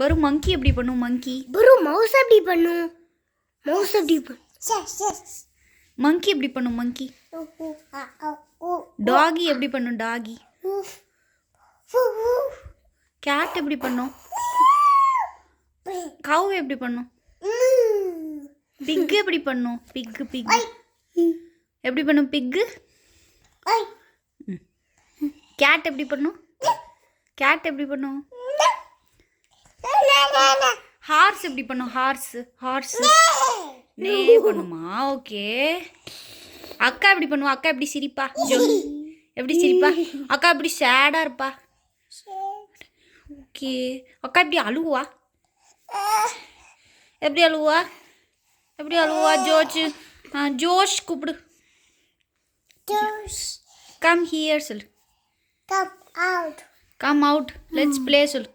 பரு மங்கி எப்படி பண்ணும்? மங்கி பரு மவுஸ் எப்படி பண்ணும்? மவுஸ் எப்படி மங்கி எப்படி பண்ணும்? மங்கி டாகி எப்படி பண்ணும்? டாகி கேட் எப்படி பண்ணும்? கவ் எப்படி பண்ணும்? பிக் எப்படி பண்ணும்? பிக் எப்படி பண்ணும்? பிக்கு கேட் எப்படி பண்ணும்? கேட் எப்படி பண்ணும்? ஹார்ஸ் எப்படி பண்ணும்? ஹார்ஸ் நே பண்ணுமா? ஓகே. அக்கா எப்படி பண்ணுவா? அக்கா எப்படி சிரிப்பா? எப்படி சிரிப்பா? அக்கா எப்படி சேடா இருப்பா? ஓகே. அக்கா எப்படி அழுவா? எப்படி அழுவா? ஜோஷ் கூப்பிடு. கம் ஹியர் சொல். Come out. லெட்ஸ் ப்ளே சொல்.